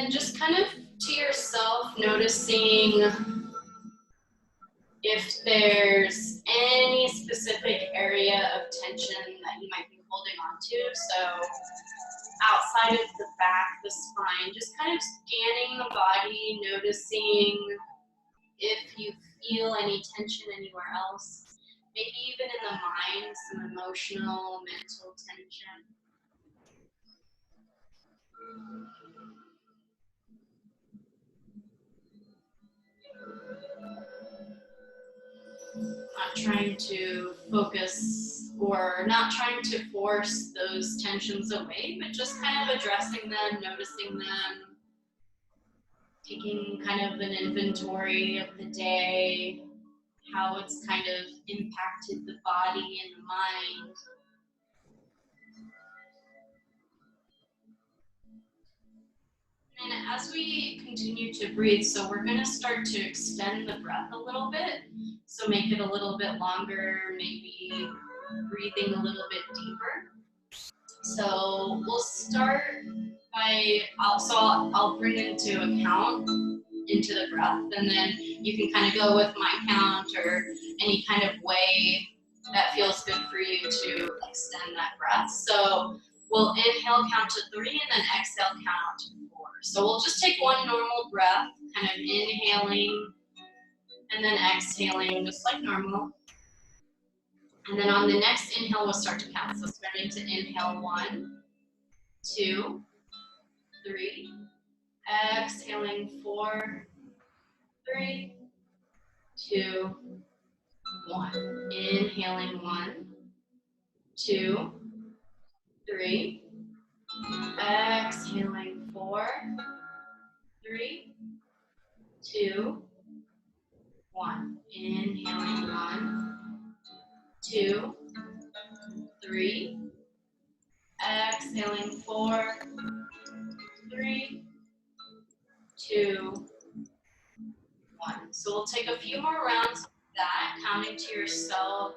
then just kind of to yourself, noticing if there's any specific area of tension that you might be holding on to. So outside of the back, the spine, just kind of scanning the body, noticing if you feel any tension anywhere else, maybe even in the mind, some emotional, mental tension. Not trying to focus or not trying to force those tensions away, but just kind of addressing them, noticing them, taking kind of an inventory of the day, how it's kind of impacted the body and the mind. And as we continue to breathe, so we're going to start to extend the breath a little bit. So make it a little bit longer, maybe breathing a little bit deeper. So we'll start by, I'll bring into a count into the breath, and then you can kind of go with my count or any kind of way that feels good for you to extend that breath. So we'll inhale, count to 3, and then exhale, count out to 4. So we'll just take one normal breath, kind of inhaling and then exhaling just like normal. And then on the next inhale, we'll start to count. So starting to inhale, 1, 2, 3. Exhaling, 4, 3, 2, 1. Inhaling, 1, 2, 3. Exhaling, 4, 3, 2, 1. Inhaling, 1, 2, 3. Exhaling, 4, 3, 2, 1. So we'll take a few more rounds of that, counting to yourself.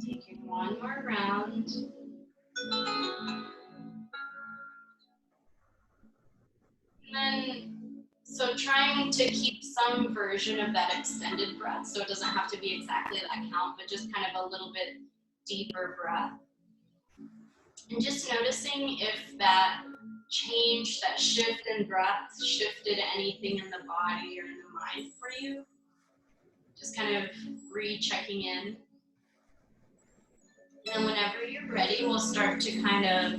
Taking one more round. And then, so trying to keep some version of that extended breath, so it doesn't have to be exactly that count, but just kind of a little bit deeper breath. And just noticing if that change, that shift in breath, shifted anything in the body or in the mind for you. Just kind of re-checking in. And then whenever you're ready, we'll start to kind of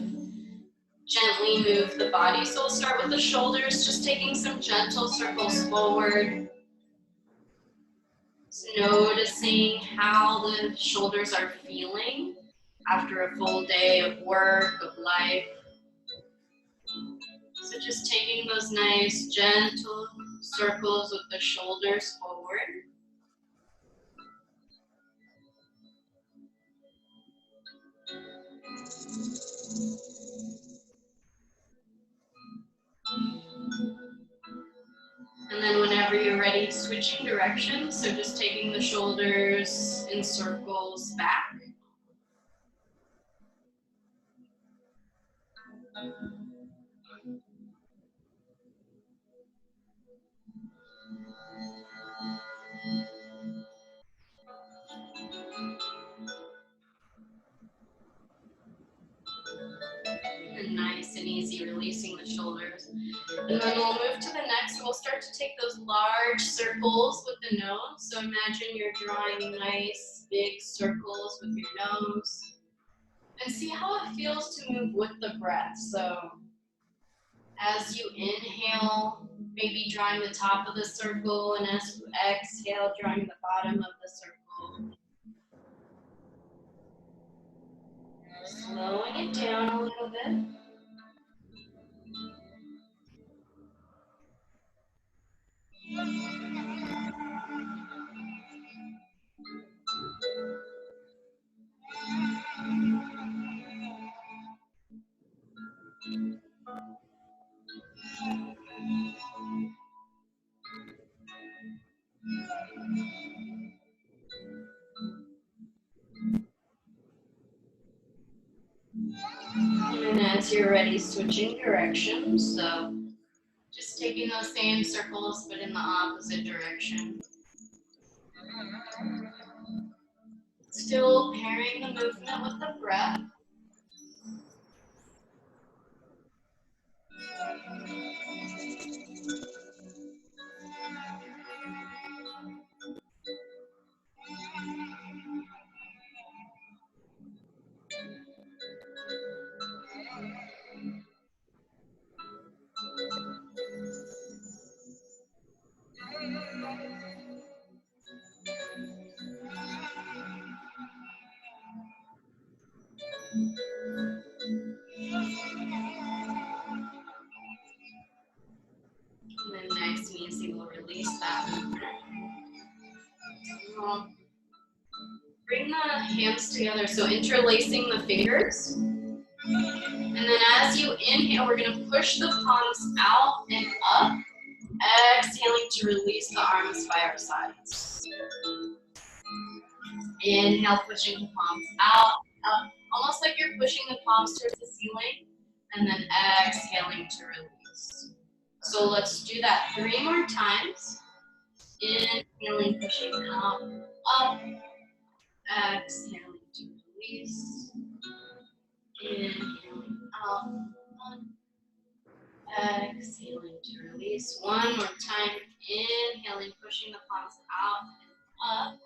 gently move the body. So we'll start with the shoulders, just taking some gentle circles forward. So noticing how the shoulders are feeling after a full day of work, of life. So just taking those nice gentle circles with the shoulders forward. And then whenever you're ready, switching directions. So just taking the shoulders in circles back. And nice and easy, releasing the shoulders. And then we'll move to the next. We'll start to take those large circles with the nose. So imagine you're drawing nice big circles with your nose. And see how it feels to move with the breath. So as you inhale, maybe drawing the top of the circle, and as you exhale, drawing the bottom of the circle. Slowing it down a little bit. And as you're ready, switching directions. So just taking those same circles, but in the opposite direction. Still pairing the movement with the breath. And then nice and easy, we'll release that movement. We'll bring the hands together, so interlacing the fingers. And then as you inhale, we're going to push the palms out and up, exhaling to release the arms by our sides. Inhale, pushing the palms out, up, almost like you're pushing the palms towards the ceiling, and then exhaling to release. So let's do that 3 more times. Inhaling, pushing out, up, exhaling to release. Inhaling out, up, exhaling to release. One more time. Inhaling, pushing the palms out and up.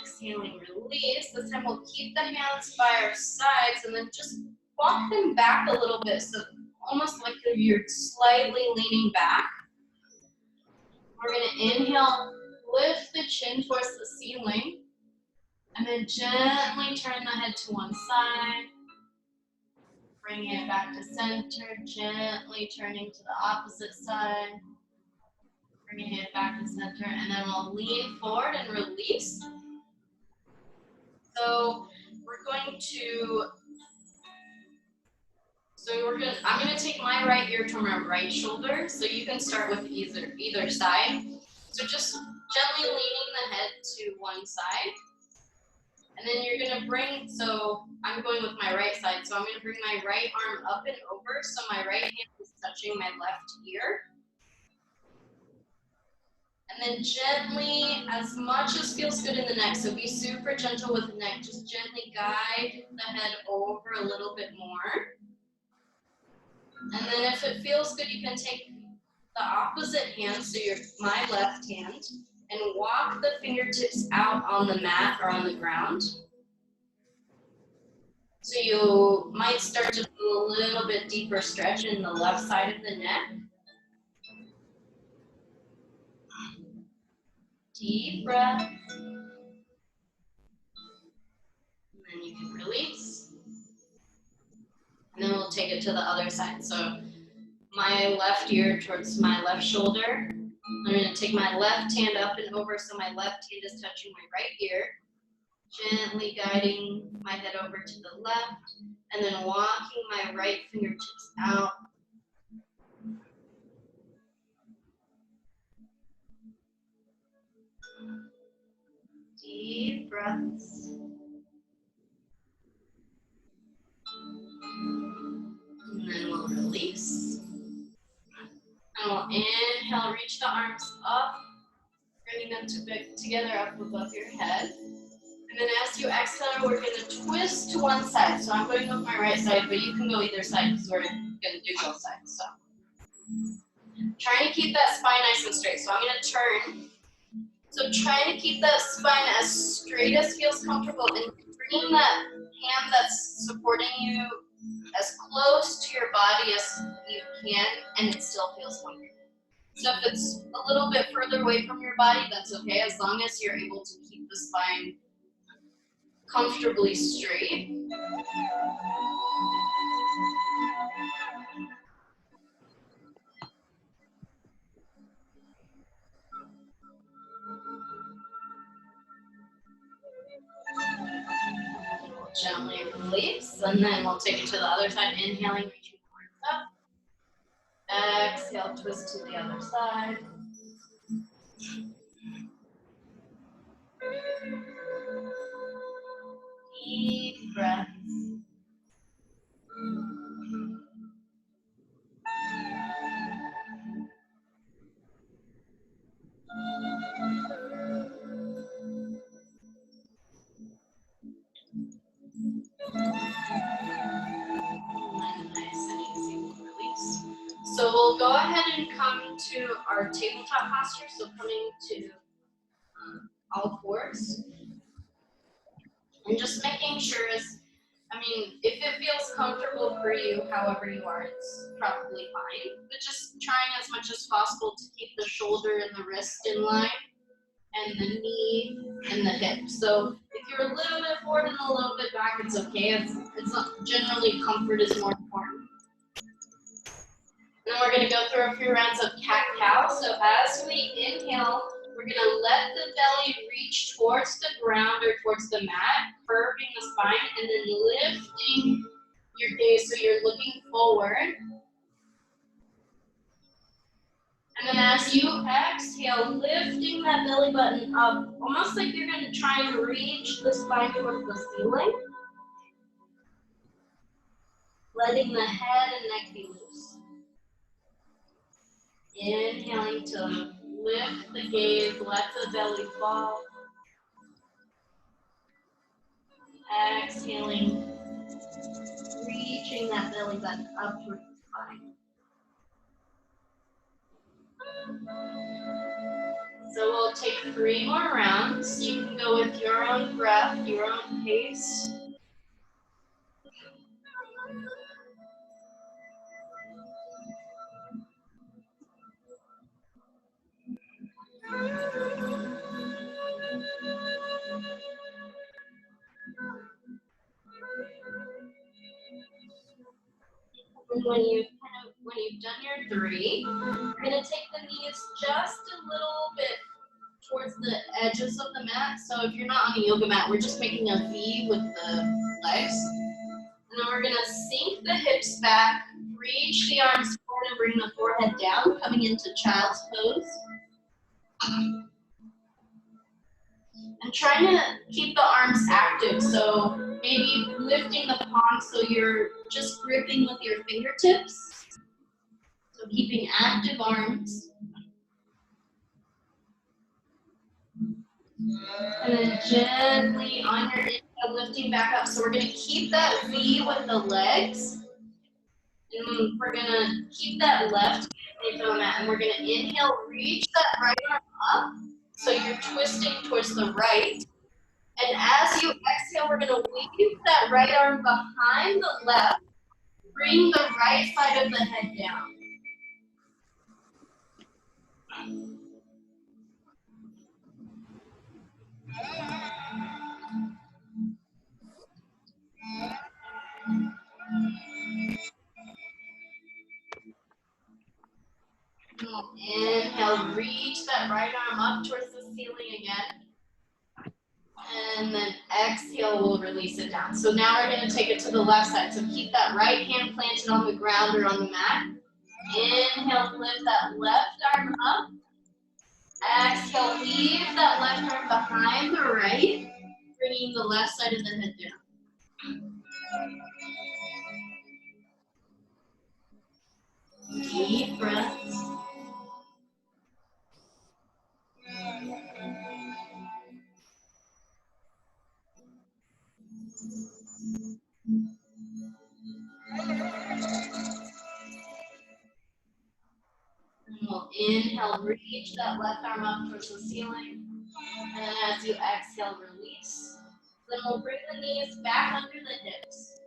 Exhaling, release. This time we'll keep the hands by our sides and then just walk them back a little bit, so almost like you're slightly leaning back. We're going to inhale, lift the chin towards the ceiling, and then gently turn the head to one side. Bring it back to center, gently turning to the opposite side. Bringing it back to center, and then we'll lean forward and release. So I'm gonna take my right ear to my right shoulder, so you can start with either side. So just gently leaning the head to one side. And then you're gonna so I'm going with my right side, so I'm gonna bring my right arm up and over, so my right hand is touching my left ear. And then gently, as much as feels good in the neck, so be super gentle with the neck, just gently guide the head over a little bit more. And then if it feels good, you can take the opposite hand, so my left hand, and walk the fingertips out on the mat or on the ground. So you might start to feel a little bit deeper stretch in the left side of the neck. Deep breath. And then you can release. And then we'll take it to the other side. So my left ear towards my left shoulder. I'm going to take my left hand up and over, so my left hand is touching my right ear. Gently guiding my head over to the left, and then walking my right fingertips out. Deep breaths. And then we'll release. And we'll inhale, reach the arms up, bringing them together up above your head. And then as you exhale, we're going to twist to one side. So I'm going with my right side, but you can go either side because we're going to do both sides. So trying to keep that spine nice and straight. So I'm going to turn. So trying to keep that spine as straight as feels comfortable, and bringing that hand that's supporting you as close to your body as you can, and it still feels comfortable. So if it's a little bit further away from your body, that's okay, as long as you're able to keep the spine comfortably straight. We'll gently release, and then we'll take it to the other side, inhaling, reaching towards up. Exhale, twist to the other side. Deep breaths. we'll go ahead and come to our tabletop posture. So coming to all fours. And just making sure if it feels comfortable for you, however you are, it's probably fine. But just trying as much as possible to keep the shoulder and the wrist in line, and the knee and the hip. So if you're a little bit forward and a little bit back, it's okay. It's not generally comfort is more important. And then we're going to go through a few rounds of cat-cow. So as we inhale, we're going to let the belly reach towards the ground or towards the mat, curving the spine, and then lifting your gaze so you're looking forward. And then as you exhale, lifting that belly button up, almost like you're going to try and reach the spine towards the ceiling. Letting the head and neck be loose. Inhaling to lift the gaze, let the belly fall. Exhaling, reaching that belly button up towards the spine. So we'll take 3 more rounds. You can go with your own breath, your own pace. And when you've done your 3, you're going to take the knees just a little bit towards the edges of the mat. So if you're not on a yoga mat, we're just making a V with the legs. And then we're going to sink the hips back, reach the arms forward and bring the forehead down, coming into child's pose. And trying to keep the arms active, so maybe lifting the palms so you're just gripping with your fingertips. So keeping active arms. And then gently on your inhale, lifting back up. So we're going to keep that V with the legs. And we're going to keep that left hand on the mat. And we're going to inhale, reach that right arm up. So you're twisting towards the right. And as you exhale, we're going to weave that right arm behind the left. Bring the right side of the head down. Inhale, reach that right arm up towards the ceiling again. And then exhale, we'll release it down. So now we're going to take it to the left side. So keep that right hand planted on the ground or on the mat. Inhale, lift that left arm up. Exhale, leave that left arm behind the right, bringing the left side of the head down. Deep breaths. And we'll inhale, reach that left arm up towards the ceiling. And then as you exhale, release. Then we'll bring the knees back under the hips.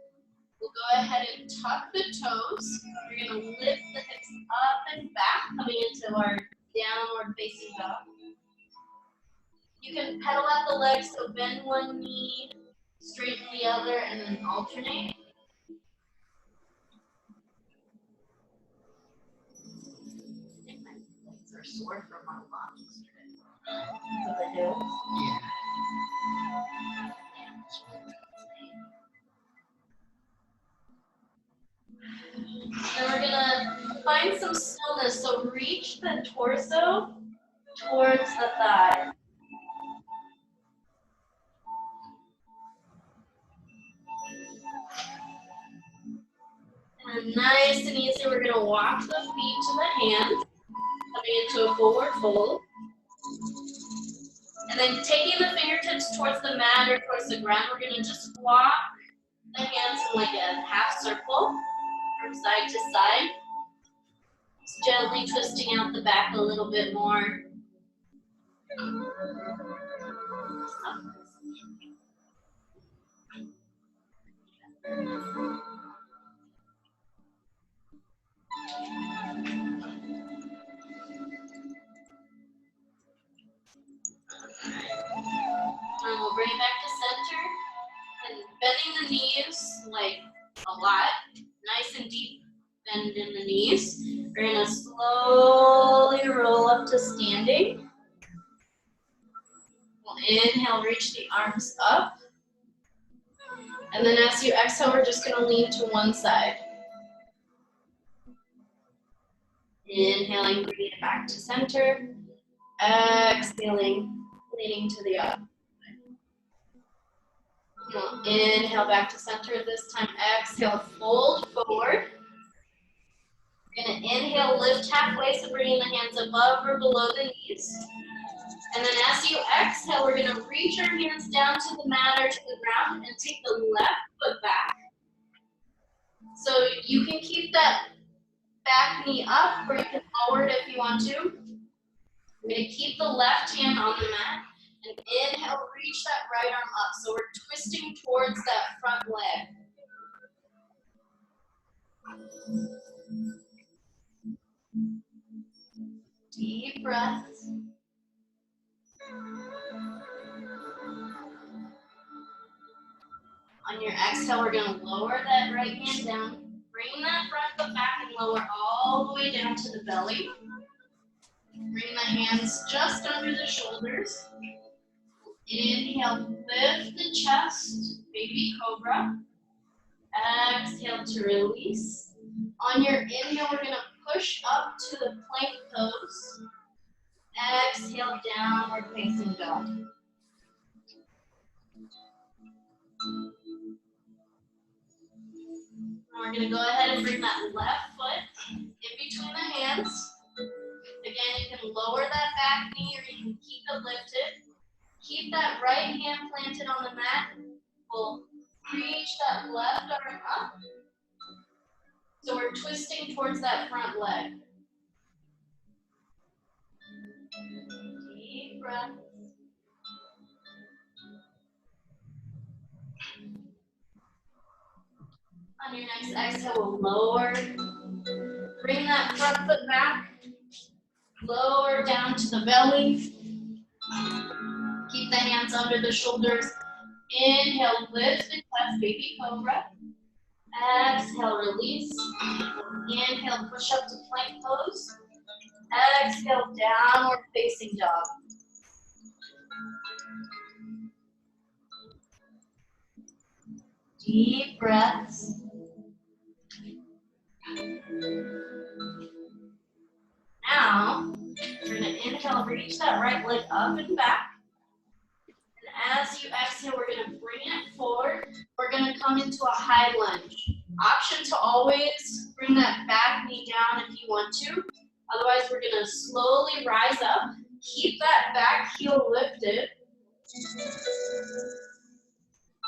We'll go ahead and tuck the toes. We're going to lift the hips up and back, coming into our downward facing dog. You can pedal out the legs, so bend one knee, straighten the other, and then alternate. I think my legs are sore from my walk yesterday. So they do? Yeah. And we're gonna find some stillness, so reach the torso towards the thigh. And nice and easy, we're gonna walk the feet to the hands, coming into a forward fold. And then taking the fingertips towards the mat or towards the ground, we're gonna just walk the hands in like a half circle from side to side. Just gently twisting out the back a little bit more. And we'll bring it back to center. And bending the knees like a lot. Nice and deep bend in the knees. We're going to slowly roll up to standing. We'll inhale, reach the arms up. And then as you exhale, we're just going to lean to one side. Inhaling, bringing it back to center. Exhaling, leaning to the other. We'll inhale back to center this time. Exhale, fold forward. We're going to inhale, lift halfway, so bringing the hands above or below the knees. And then as you exhale, we're going to reach our hands down to the mat or to the ground and take the left foot back. So you can keep that back knee up, or you can lower it if you want to. We're going to keep the left hand on the mat and inhale, reach that right arm up. So we're twisting towards that front leg. Deep breaths. On your exhale, we're going to lower that right hand down. Bring that front foot back and lower all the way down to the belly. Bring the hands just under the shoulders. Inhale, lift the chest, baby cobra. Exhale to release. On your inhale, we're going to push up to the plank pose. Exhale, downward facing dog. We're going to go ahead and bring that left foot in between the hands. Again, you can lower that back knee or you can keep it lifted. Keep that right hand planted on the mat. We'll reach that left arm up. So we're twisting towards that front leg. Deep breath. On your next exhale, we'll lower. Bring that front foot back. Lower down to the belly. Keep the hands under the shoulders. Inhale, lift the chest, baby cobra. Exhale, release. Inhale, push up to plank pose. Exhale, downward facing dog. Deep breaths. Now, we're going to inhale, reach that right leg up and back. And as you exhale, we're going to bring it forward. We're going to come into a high lunge. Option to always bring that back knee down if you want to. Otherwise, we're going to slowly rise up. Keep that back heel lifted.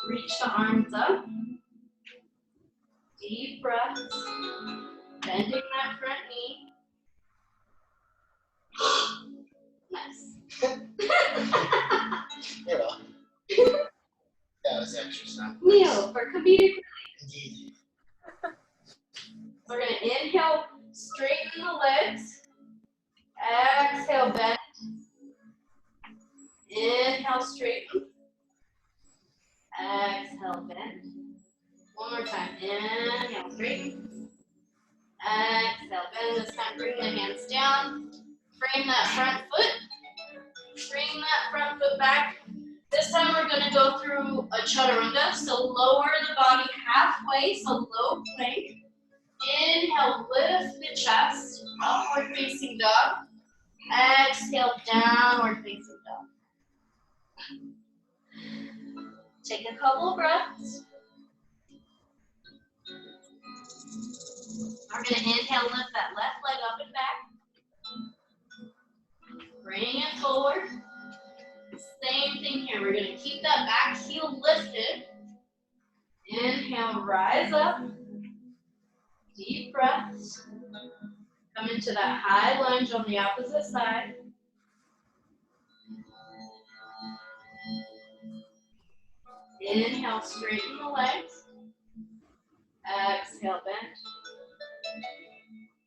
Reach the arms up. Deep breaths. Bending that front knee. Nice. You're welcome. That was extra stuff. Kneel for comedic relief. Indeed. We're going to inhale, straighten the legs. Exhale, bend. Inhale, straighten. Exhale, bend. One more time. Inhale, straighten. Exhale, bend. This time, bring the hands down. Frame that front foot. Bring that front foot back. This time we're going to go through a chaturanga. So lower the body halfway, so low plank. Inhale, lift the chest, upward facing dog. Exhale, downward facing dog. Take a couple breaths. We're going to inhale, lift that left leg up and back. Bring it forward. Same thing here. We're going to keep that back heel lifted. Inhale, rise up. Deep breaths. Come into that high lunge on the opposite side. Inhale, straighten the legs. Exhale, bend.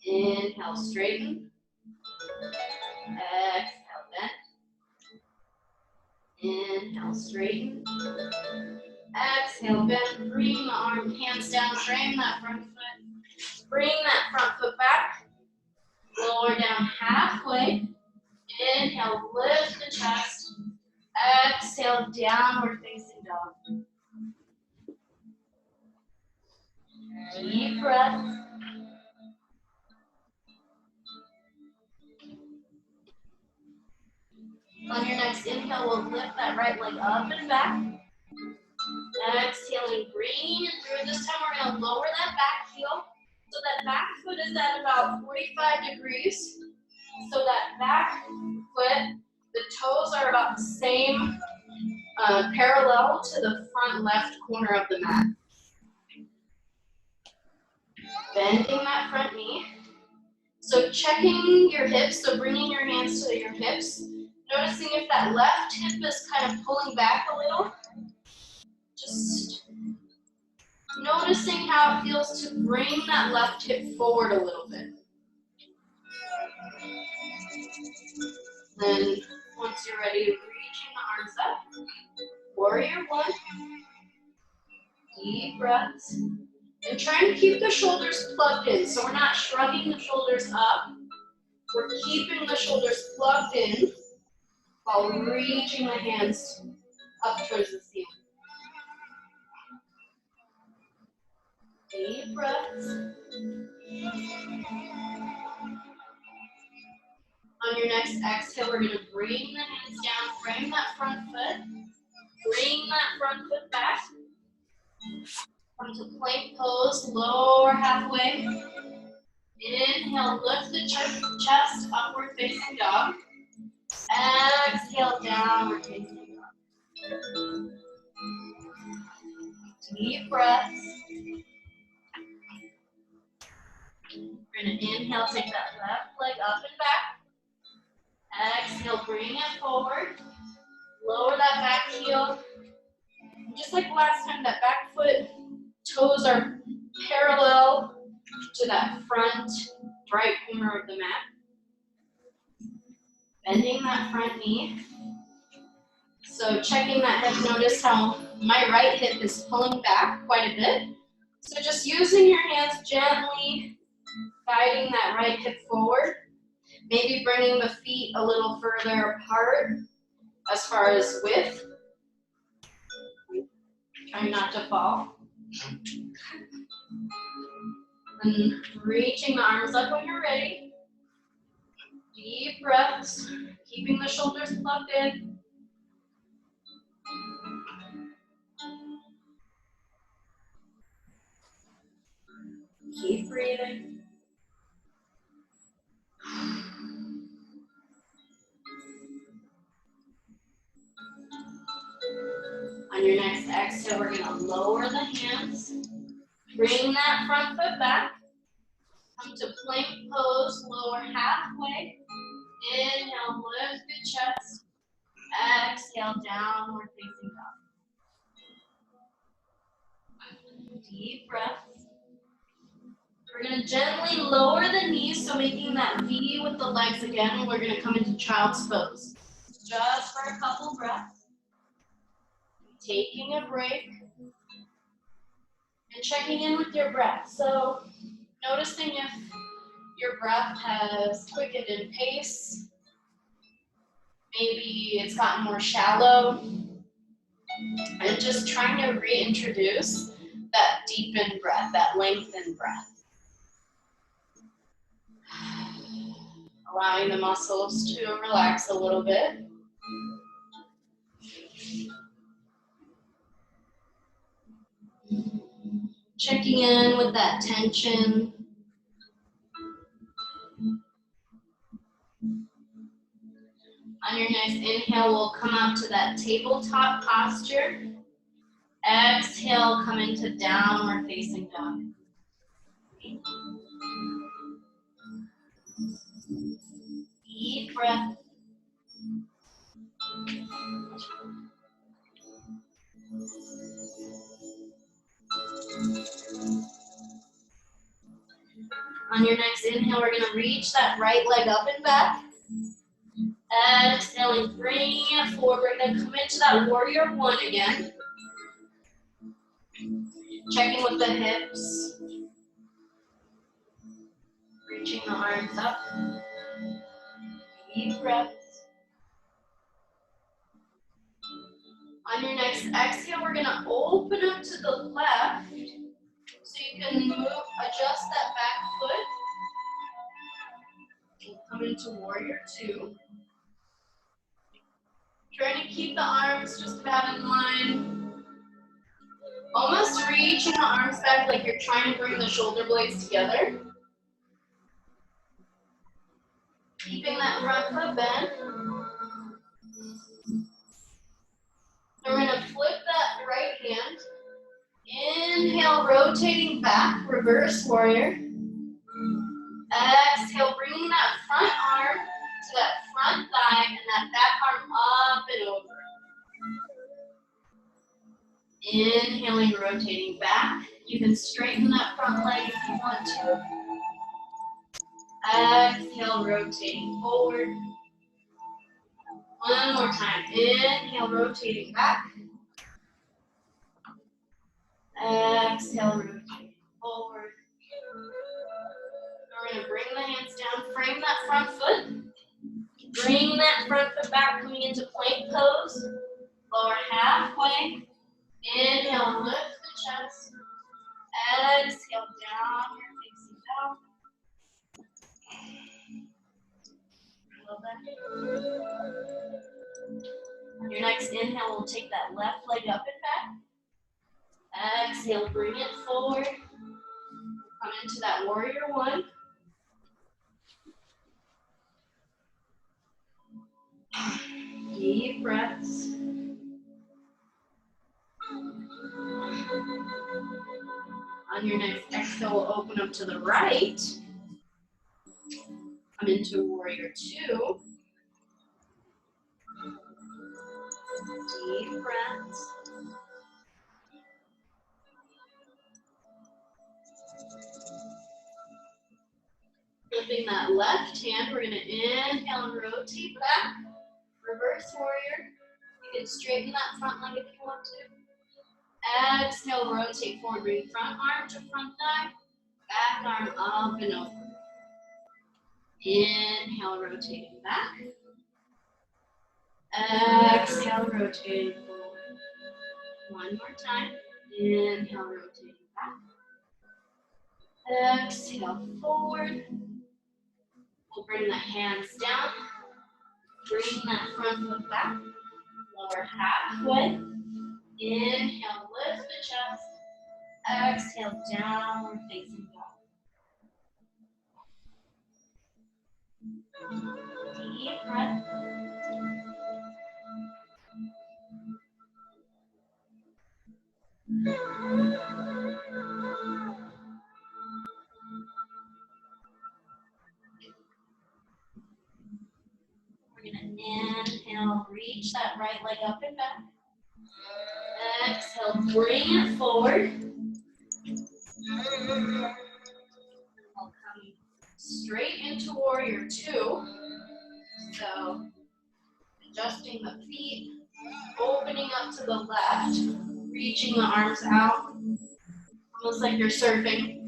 Inhale, straighten. Exhale, bend. Inhale, straighten. Exhale, bend. Bring the hands down. Frame that front foot. Bring that front foot back. Lower down halfway. Inhale, lift the chest. Exhale, downward facing dog. Deep breath. On your next inhale, we'll lift that right leg up and back. Exhaling, bringing it through. This time we're going to lower that back heel. So that back foot is at about 45 degrees. So that back foot, the toes are about the same, parallel to the front left corner of the mat. Bending that front knee. So checking your hips, so bringing your hands to your hips. Noticing if that left hip is kind of pulling back a little. Just noticing how it feels to bring that left hip forward a little bit. Then once you're ready, reaching the arms up. Warrior one. Deep breaths. And trying to keep the shoulders plugged in. So we're not shrugging the shoulders up. We're keeping the shoulders plugged in while reaching the hands up towards the ceiling. Deep breaths. On your next exhale, we're going to bring the hands down, frame that front foot. Bring that front foot back. Come to plank pose, lower halfway. Inhale, lift the chest, upward facing dog. Exhale, downward facing dog. Deep breaths. We're going to inhale, take that left leg up and back. Exhale, bring it forward. Lower that back heel. Just like last time, that back foot, toes are parallel to that front right corner of the mat. Bending that front knee. So checking that hip, notice how my right hip is pulling back quite a bit. So just using your hands gently, guiding that right hip forward. Maybe bringing the feet a little further apart as far as width. Trying not to fall. And reaching the arms up when you're ready. Deep breaths, keeping the shoulders plugged in. Keep breathing. On your next exhale, we're going to lower the hands. Bring that front foot back. Come to plank pose, lower halfway. Inhale, lift the chest. Exhale, downward facing dog. Deep breaths. We're going to gently lower the knees, so making that V with the legs again. We're going to come into child's pose. Just for a couple breaths. Taking a break. And checking in with your breath. So noticing if your breath has quickened in pace. Maybe it's gotten more shallow. And just trying to reintroduce that deepened breath, that lengthened breath. Allowing the muscles to relax a little bit. Checking in with that tension. On your next inhale, we'll come up to that tabletop posture. Exhale, come into downward facing dog. Deep breath. On your next inhale, we're going to reach that right leg up and back. Exhaling, bringing it forward. We're going to come into that warrior one again. Checking with the hips. Reaching the arms up. Deep breaths. On your next exhale, we're going to open up to the left. So you can adjust that back foot. We'll come into warrior two. Trying to keep the arms just about in line. Almost reaching the arms back like you're trying to bring the shoulder blades together. Keeping that front foot bent. We're going to flip that right hand. Inhale, rotating back, reverse warrior. Exhale, bringing that front arm to that front thigh and that back arm up and over. Inhaling, rotating back. You can straighten that front leg if you want to. Exhale, rotating forward. One more time. Inhale, rotating back. Exhale, rotating forward. We're going to bring the hands down, frame that front foot. Bring that front foot back, coming into plank pose. Lower halfway. Inhale, lift the chest. Exhale, down, you're facing down. On your next inhale, we'll take that left leg up and back. Exhale, bring it forward. Come into that warrior one. Deep breaths. On your next exhale, we'll open up to the right. Come into warrior two. Deep breaths. Flipping that left hand, we're going to inhale and rotate back. Reverse warrior. You can straighten that front leg if you want to. Exhale, rotate forward. Bring front arm to front thigh. Back arm up and over. Inhale, rotating back. Exhale, rotating forward. One more time. Inhale, rotating back. Exhale, forward. We'll bring the hands down. Bring that front foot back. Lower halfway. Inhale, lift the chest. Exhale, downward facing dog. Deep breath. We're going to inhale, reach that right leg up and back. Exhale, bring it forward. We'll come straight into warrior two. So, adjusting the feet, opening up to the left, reaching the arms out, almost like you're surfing.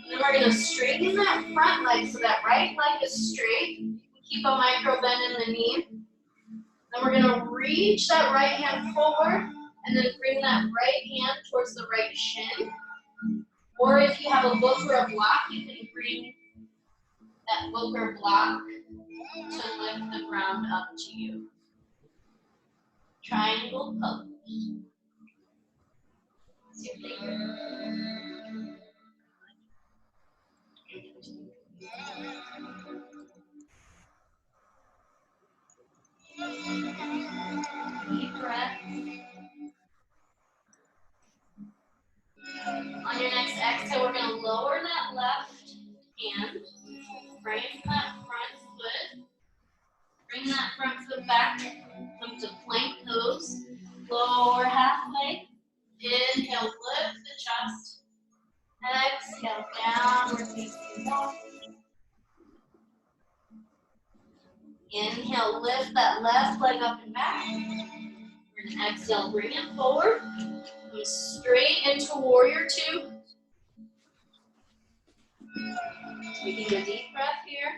Then we're going to straighten that front leg so that right leg is straight. Keep a micro bend in the knee. Then we're going to reach that right hand forward and then bring that right hand towards the right shin. Or if you have a book or a block, you can bring that book or block to lift the ground up to you. Triangle pose. See your finger. Deep breath. On your next exhale, we're going to lower that left hand, frame that front foot back, come to plank pose, lower halfway, inhale, lift the chest, exhale, downward facing dog. Inhale, lift that left leg up and back. We're gonna exhale, bring it forward. Come straight into warrior two. Taking a deep breath here.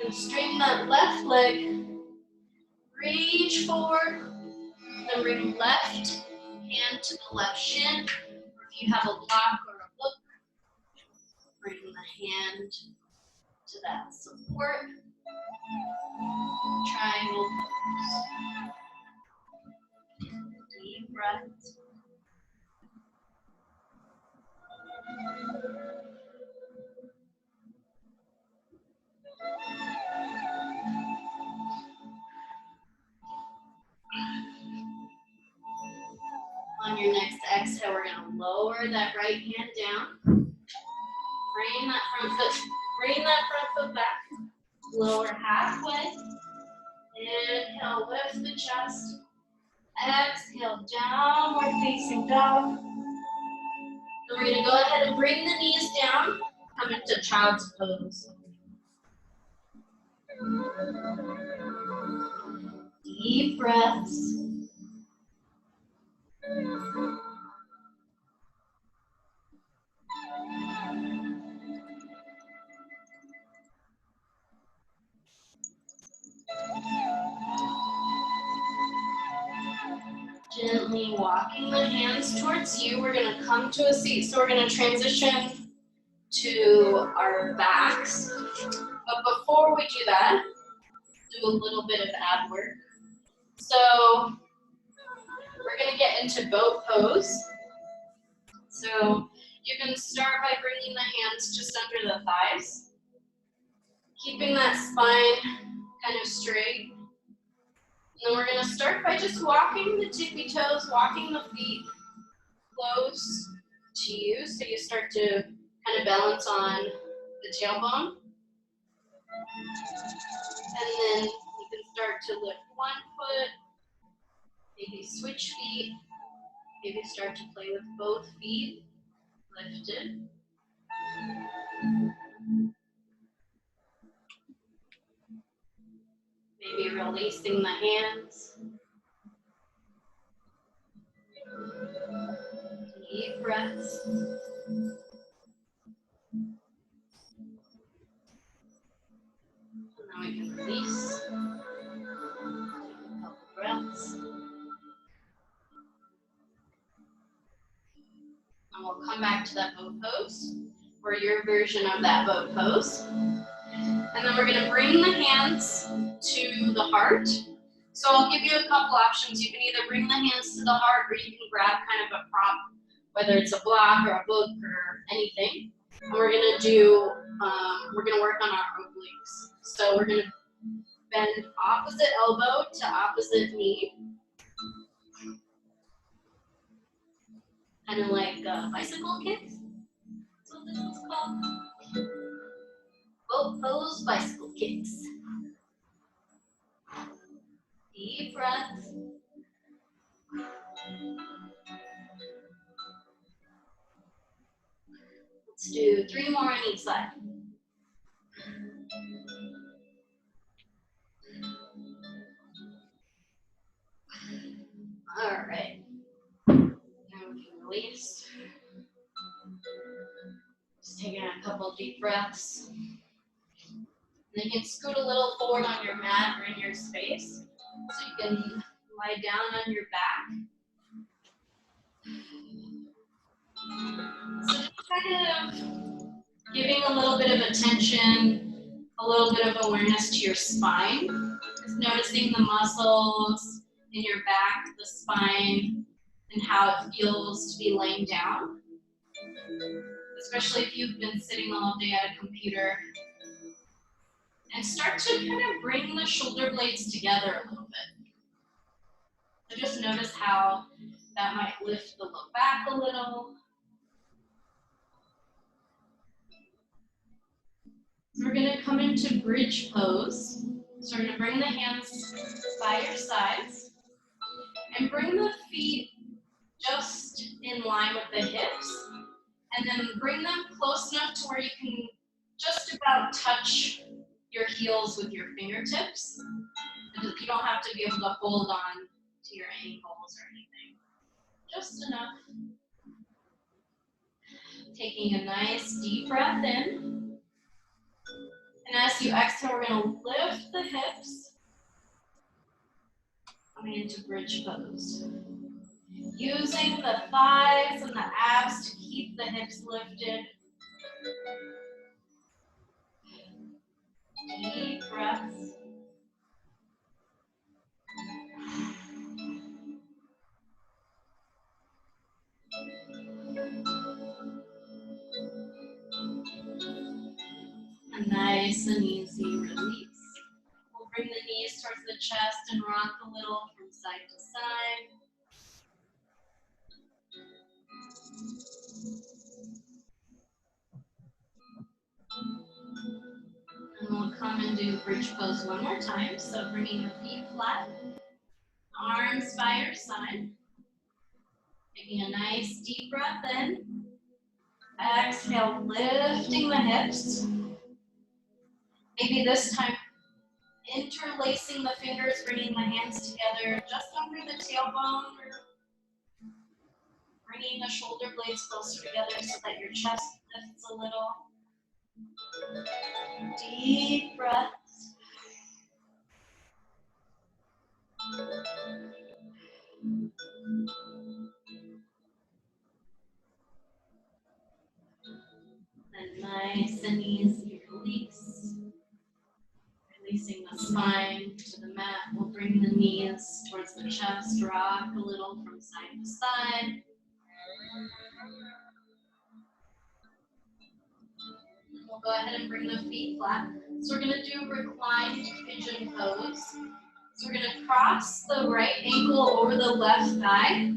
And straighten that left leg. Reach forward. Then bring left hand to the left shin. Or if you have a block or a book, bring the hand to that support. Triangle pose. Deep breaths. On your next exhale, we're going to lower that right hand down. Bring that front foot back. Lower halfway. Inhale, lift the chest. Exhale, downward facing dog. Then we're going to go ahead and bring the knees down. Come into child's pose. Deep breaths. Gently walking the hands towards you. We're going to come to a seat, so we're going to transition to our backs. But before we do that, do a little bit of ab work. So we're going to get into boat pose. So you can start by bringing the hands just under the thighs, keeping that spine kind of straight. And then we're going to start by just walking the tippy toes, walking the feet close to you. So you start to kind of balance on the tailbone. And then you can start to lift one foot, maybe switch feet, maybe start to play with both feet lifted. Maybe releasing the hands. Deep breaths. And then we can release. A couple breaths. And we'll come back to that boat pose, or your version of that boat pose. And then we're going to bring the hands to the heart. So I'll give you a couple options. You can either bring the hands to the heart, or you can grab kind of a prop, whether it's a block or a book or anything. And we're going to do, we're going to work on our obliques. So we're going to bend opposite elbow to opposite knee. Kind of like bicycle kicks. That's what this one's called. Boat pose bicycle kicks. Deep breaths. Let's do 3 more on each side. All right. Now we can release. Just taking a couple deep breaths. And you can scoot a little forward on your mat or in your space. So you can lie down on your back. So just kind of giving a little bit of attention, a little bit of awareness to your spine. Just noticing the muscles in your back, the spine, and how it feels to be laying down. Especially if you've been sitting all day at a computer. And start to kind of bring the shoulder blades together a little bit. So just notice how that might lift the look back a little. So we're going to come come into bridge pose. So we're going to bring the hands by your sides and bring the feet just in line with the hips, and then bring them close enough to where you can just about touch your heels with your fingertips. You don't have to be able to hold on to your ankles or anything. Just enough. Taking a nice deep breath in. And as you exhale, we're going to lift the hips. Coming into bridge pose. Using the thighs and the abs to keep the hips lifted. Deep breaths. A nice and easy release. We'll bring the knees towards the chest and rock a little from side to side. And we'll come and do bridge pose one more time. So bringing the feet flat, arms by your side. Taking a nice deep breath in. Exhale, lifting the hips. Maybe this time interlacing the fingers, bringing the hands together just under the tailbone. Bringing the shoulder blades closer together so that your chest lifts a little. Deep breaths. And nice and easy release. Releasing the spine to the mat. We'll bring the knees towards the chest, rock a little from side to side. We'll go ahead and bring the feet flat. So we're going to do reclined pigeon pose. So we're going to cross the right ankle over the left thigh.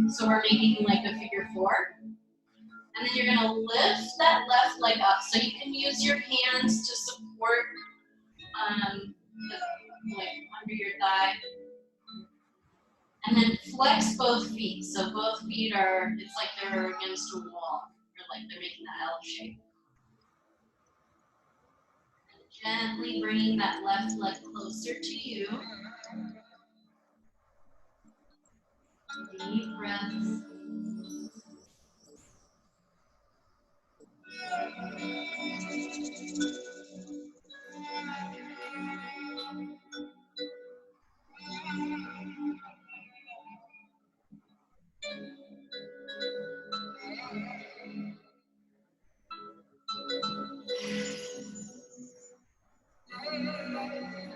So we're making like a figure four. And then you're going to lift that left leg up. So you can use your hands to support like under your thigh. And then flex both feet. So both feet are, it's like they're against a wall. Or like they're making the L shape. Gently bringing that left leg closer to you. Deep breaths.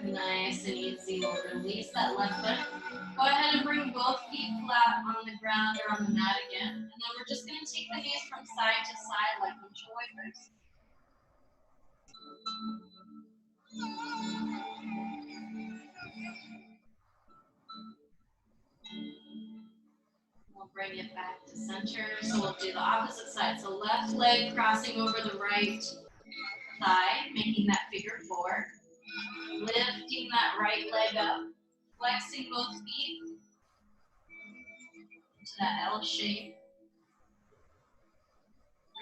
Nice and easy. We'll release that left foot. Go ahead and bring both feet flat on the ground or on the mat again. And then we're just going to take the knees from side to side like windshield wipers. We'll bring it back to center. So we'll do the opposite side. So left leg crossing over the right thigh, making that figure four. Lifting that right leg up, flexing both feet into that L shape.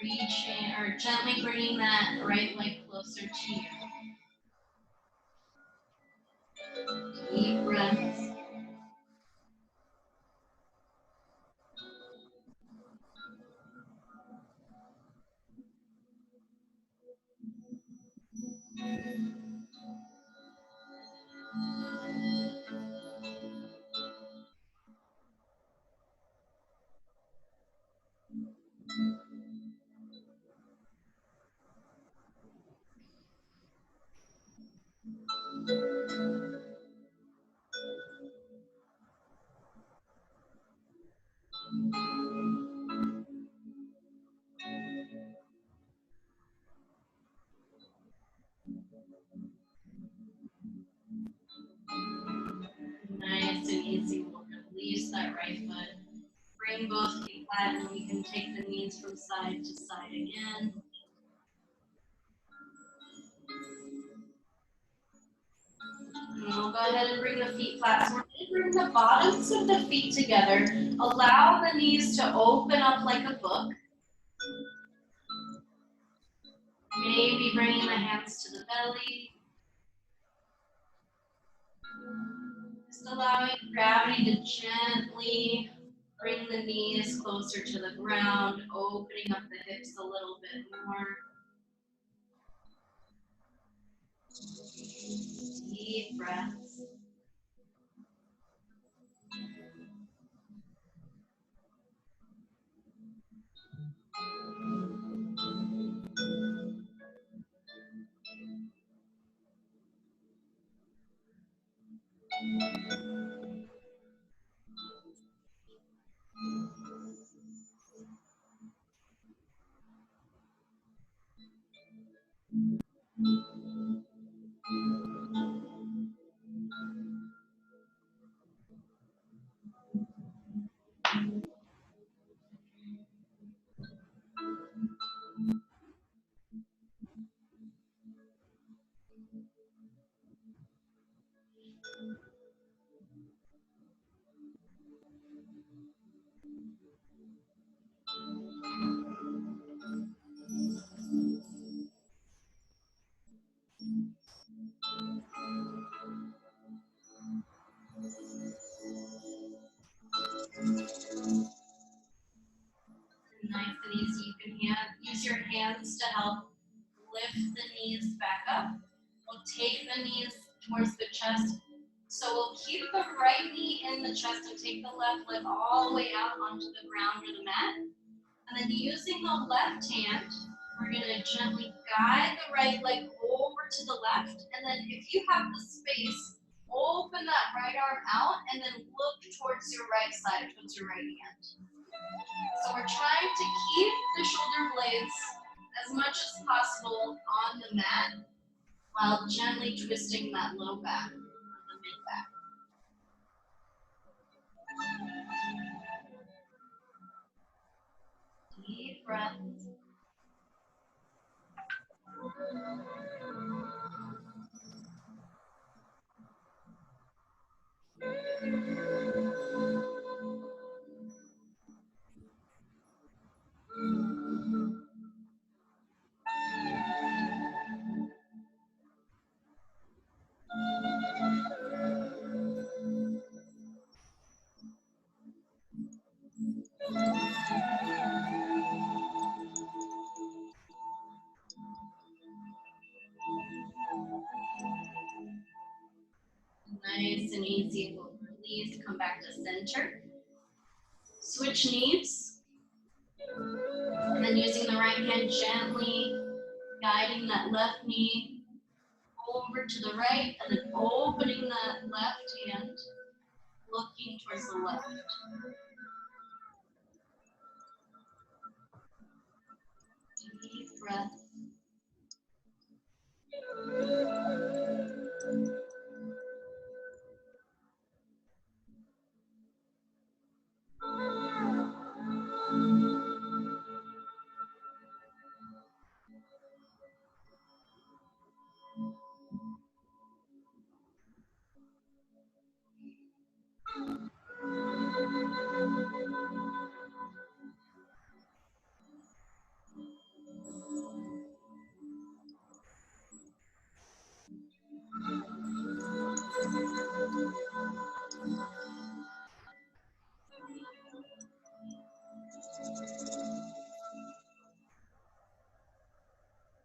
Reaching or gently bringing that right leg closer to you. Deep breaths. Nice and easy. We'll release that right foot. Bring both feet flat and we can take the knees from side to side again. And we'll go ahead and bring the feet flat. So we're going to bring the bottoms of the feet together. Allow the knees to open up like a book. Maybe bringing the hands to the belly. Just allowing gravity to gently bring the knees closer to the ground, opening up the hips a little bit more. Deep breaths. Nice and easy. You can use your hands to help lift the knees back up. We'll take the knees towards the chest. So we'll keep the right knee in the chest and take the left leg all the way out onto the ground or the mat. And then using the left hand, we're going to gently guide the right leg over to the left. And then if you have the space, open that right arm out and then look towards your right side, towards your right hand. So we're trying to keep the shoulder blades as much as possible on the mat while gently twisting that low back, the mid back. Deep breaths. Nice and easy. We'll release, come back to center. Switch knees. And then using the right hand gently guiding that left knee over to the right and then opening that left hand, looking towards the left. Deep breath.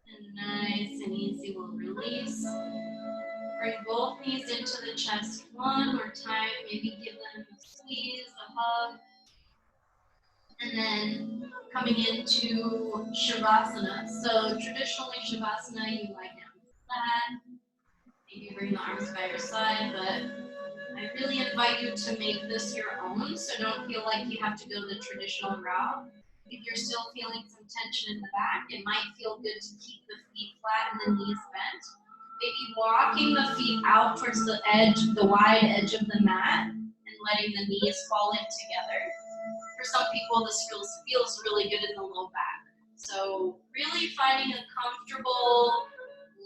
And nice and easy, we'll release. Bring both knees into the chest one more time. Maybe give them a squeeze, a hug. And then coming into Shavasana. So traditionally Shavasana, you lie down flat. Maybe bring the arms by your side, but I really invite you to make this your own, so don't feel like you have to go the traditional route. If you're still feeling some tension in the back, it might feel good to keep the feet flat and the knees bent. Maybe walking the feet out towards the edge, the wide edge of the mat, and letting the knees fall in together. For some people, this feels really good in the low back. So really finding a comfortable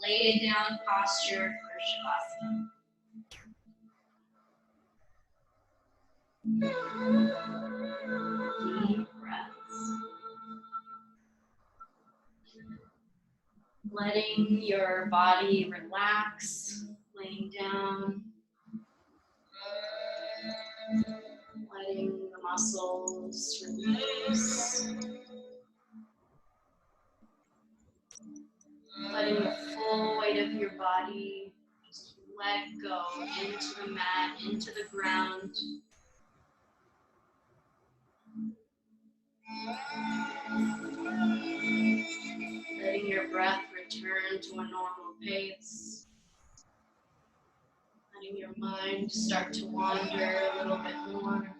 lay down posture for Shavasana. Deep breaths. Letting your body relax, laying down. Letting the muscles release. Letting the full weight of your body just let go into the mat, into the ground. Letting your breath return to a normal pace. Letting your mind start to wander a little bit more.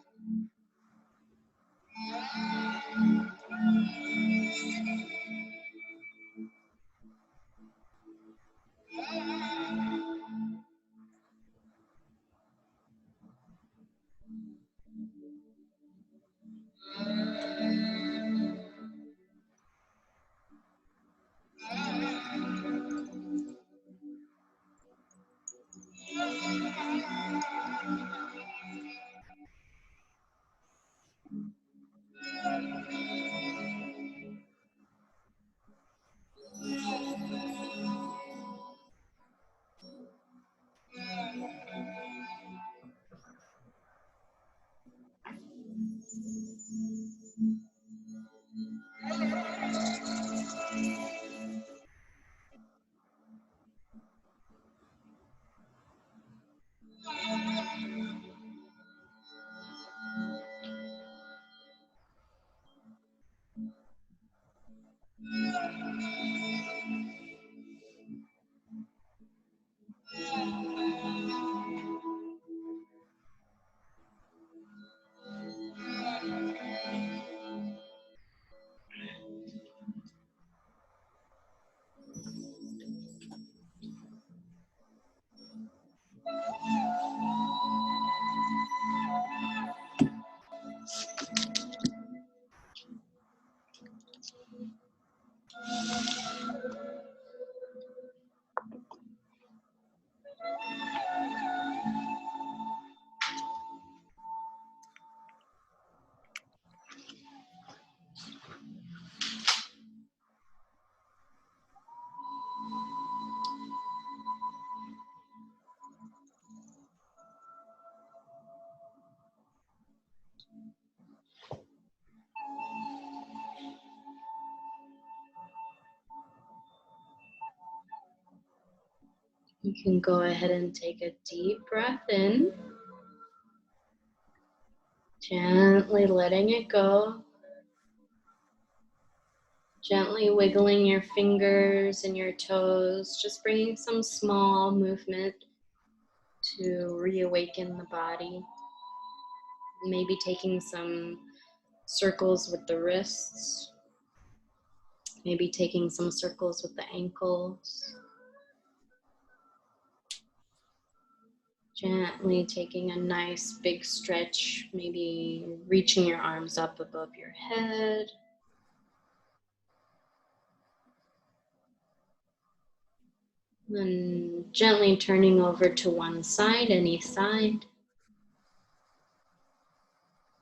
You can go ahead and take a deep breath in, gently letting it go, gently wiggling your fingers and your toes, just bringing some small movement to reawaken the body. Maybe taking some circles with the wrists, maybe taking some circles with the ankles. Gently taking a nice big stretch, maybe reaching your arms up above your head. Then gently turning over to one side, any side.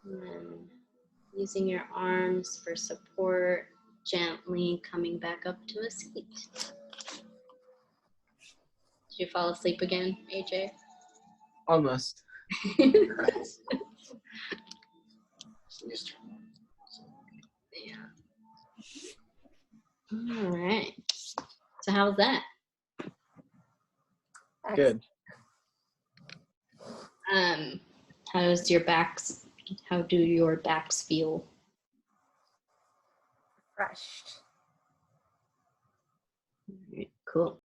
And then using your arms for support, gently coming back up to a seat. Did you fall asleep again, AJ? Almost. Sneezed. Yeah. All right. So how was that? Good. How do your backs feel? Refreshed. All right, cool.